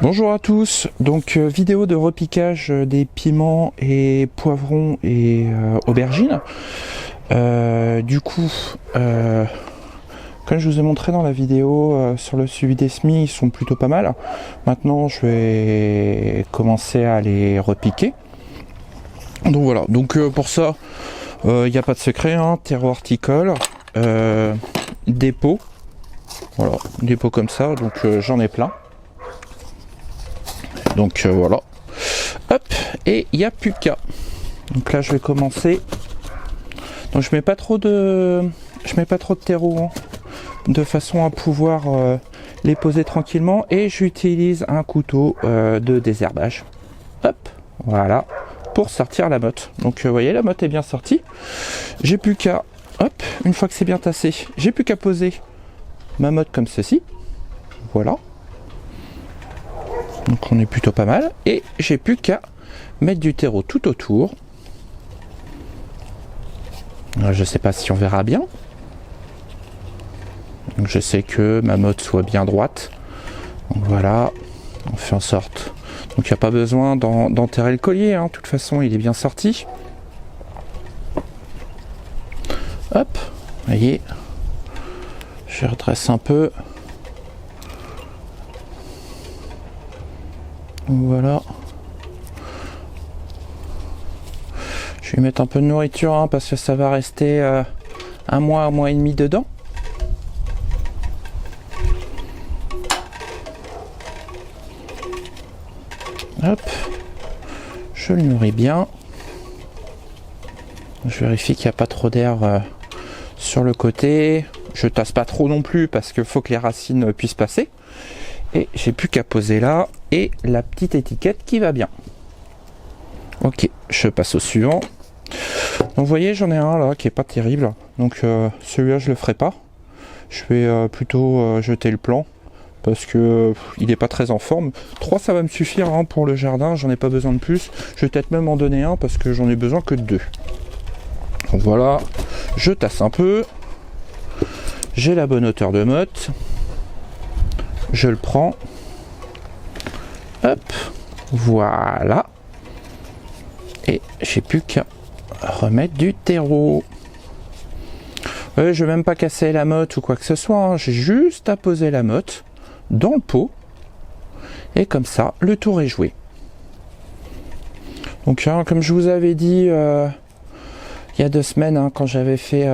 Bonjour à tous, donc vidéo de repiquage des piments et poivrons et aubergines. Comme je vous ai montré dans la vidéo sur le suivi des semis, ils sont plutôt pas mal. Maintenant je vais commencer à les repiquer. Donc voilà, pour ça, il n'y a pas de secret, hein, terreau horticole, des pots, voilà, des pots comme ça, donc j'en ai plein. Donc voilà, hop, et il n'y a plus qu'à. Donc là je vais commencer. Donc je mets pas trop de terreau, hein, de façon à pouvoir les poser tranquillement, et j'utilise un couteau de désherbage. Hop, voilà, pour sortir la motte. Donc vous voyez, la motte est bien sortie. J'ai plus qu'à, hop, une fois que c'est bien tassé, j'ai plus qu'à poser ma motte comme ceci. Voilà. Donc on est plutôt pas mal, et j'ai plus qu'à mettre du terreau tout autour. Je sais pas si on verra bien. Donc je sais que ma motte soit bien droite. Donc voilà, on fait en sorte. Donc il n'y a pas besoin d'enterrer le collier, hein. De toute façon il est bien sorti. Hop, vous voyez, je redresse un peu. Voilà. Je vais mettre un peu de nourriture, hein, parce que ça va rester un mois et demi dedans. Hop, je le nourris bien. Je vérifie qu'il n'y a pas trop d'air sur le côté. Je tasse pas trop non plus parce qu'il faut que les racines puissent passer. Et j'ai plus qu'à poser là, et la petite étiquette qui va bien. Ok, je passe au suivant. Donc vous voyez, j'en ai un là qui est pas terrible. Donc celui-là je le ferai pas. Je vais plutôt jeter le plan, parce que il n'est pas très en forme. 3 ça va me suffire, hein, pour le jardin, j'en ai pas besoin de plus. Je vais peut-être même en donner un parce que j'en ai besoin que de 2. Donc voilà, je tasse un peu. J'ai la bonne hauteur de motte. Je le prends. Hop, voilà. Et j'ai plus qu'à remettre du terreau. Ouais, je vais même pas casser la motte ou quoi que ce soit, hein. J'ai juste à poser la motte dans le pot. Et comme ça, le tour est joué. Donc hein, comme je vous avais dit il y a 2 semaines, hein, quand j'avais fait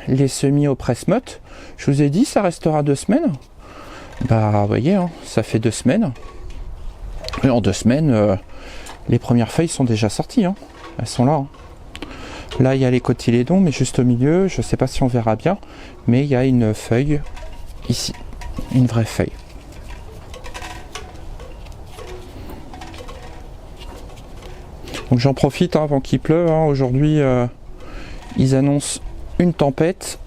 les semis au presse-motte, je vous ai dit ça restera 2 semaines. Bah vous voyez, hein, ça fait 2 semaines. Et en 2 semaines, les premières feuilles sont déjà sorties, hein. Elles sont là, hein. Là il y a les cotylédons, mais juste au milieu, je sais pas si on verra bien, mais il y a une feuille ici, une vraie feuille. Donc j'en profite, hein, avant qu'il pleuve, hein. Aujourd'hui ils annoncent une tempête,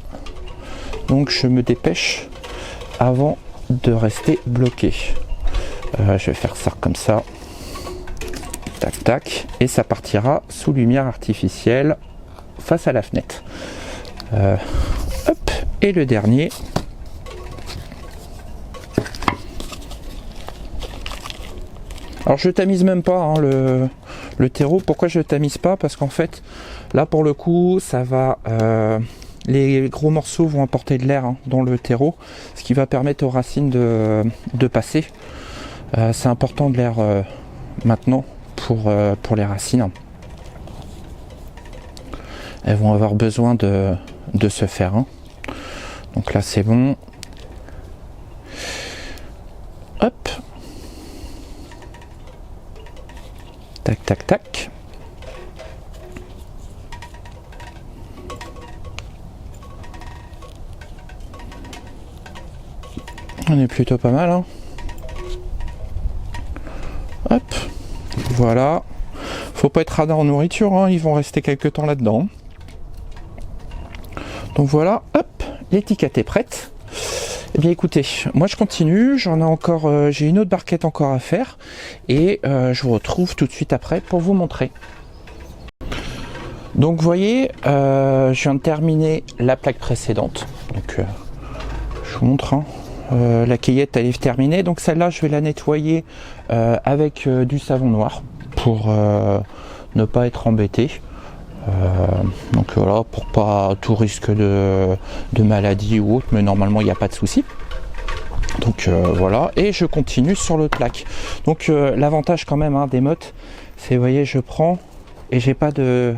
donc je me dépêche avant de rester bloqué. Je vais faire ça comme ça, tac tac, et ça partira sous lumière artificielle face à la fenêtre. Hop, et le dernier. Alors je tamise même pas, hein, le terreau. Pourquoi je tamise pas? Parce qu'en fait là pour le coup ça va les gros morceaux vont apporter de l'air, hein, dans le terreau, ce qui va permettre aux racines de passer. C'est important de l'air maintenant pour les racines. Elles vont avoir besoin de se faire, hein. Donc là c'est bon. Hop. Tac tac tac. On est plutôt pas mal, hein. Hop, voilà. Faut pas être radin en nourriture, hein, ils vont rester quelques temps là-dedans. Donc voilà, hop, l'étiquette est prête. Eh bien écoutez, moi je continue, j'en ai encore, j'ai une autre barquette encore à faire, et je vous retrouve tout de suite après pour vous montrer. Donc vous voyez, je viens de terminer la plaque précédente. Donc je vous montre, hein. la cueillette elle est terminée, donc celle-là je vais la nettoyer avec du savon noir pour ne pas être embêté. Donc voilà, pour pas tout risque de maladie ou autre, mais normalement il n'y a pas de souci. Donc voilà, et je continue sur le plaque. Donc l'avantage quand même des mottes, c'est, vous voyez, je prends et j'ai pas de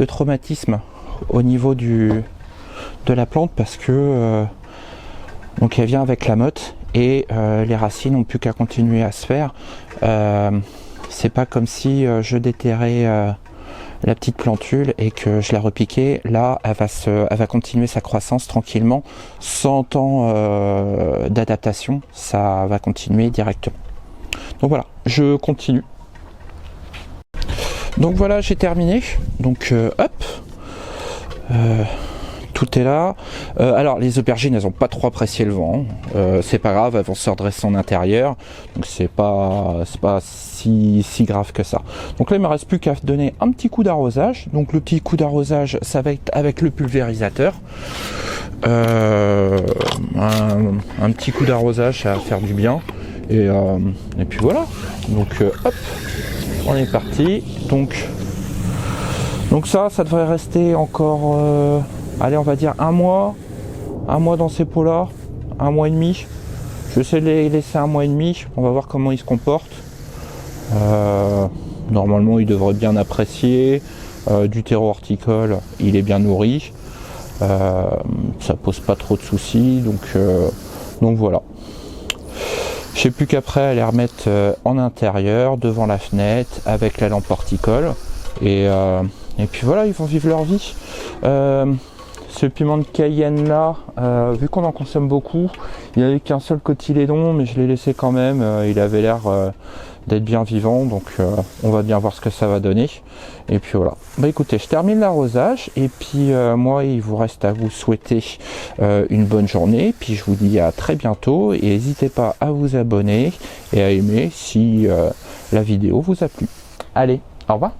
traumatisme au niveau de la plante, parce que donc elle vient avec la motte et les racines n'ont plus qu'à continuer à se faire. C'est pas comme si je déterrais la petite plantule et que je la repiquais. Là elle va continuer sa croissance tranquillement, sans temps d'adaptation, ça va continuer directement. Donc voilà, je continue. Donc voilà, j'ai terminé. Donc hop, tout est là. Alors les aubergines, elles n'ont pas trop apprécié le vent. C'est pas grave, elles vont se redresser en intérieur. Donc c'est pas si grave que ça. Donc là, il me reste plus qu'à donner un petit coup d'arrosage. Donc le petit coup d'arrosage, ça va être avec le pulvérisateur. Un petit coup d'arrosage, ça va faire du bien. Et puis voilà. Donc hop, on est parti. Donc ça devrait rester encore, allez, on va dire un mois dans ces pots-là, 1 mois et demi. Je vais essayer de les laisser 1 mois et demi. On va voir comment ils se comportent. Normalement, ils devraient bien apprécier. Du terreau horticole, il est bien nourri. Ça pose pas trop de soucis. Donc voilà. Je sais plus qu'après les remettre en intérieur, devant la fenêtre, avec la lampe horticole. Et puis voilà, ils vont vivre leur vie. Ce piment de Cayenne là, vu qu'on en consomme beaucoup, il n'y avait qu'un seul cotylédon, mais je l'ai laissé quand même. Il avait l'air d'être bien vivant, donc on va bien voir ce que ça va donner. Et puis voilà. Bah écoutez, je termine l'arrosage, et puis moi il vous reste à vous souhaiter une bonne journée. Puis je vous dis à très bientôt, et n'hésitez pas à vous abonner et à aimer si la vidéo vous a plu. Allez, au revoir.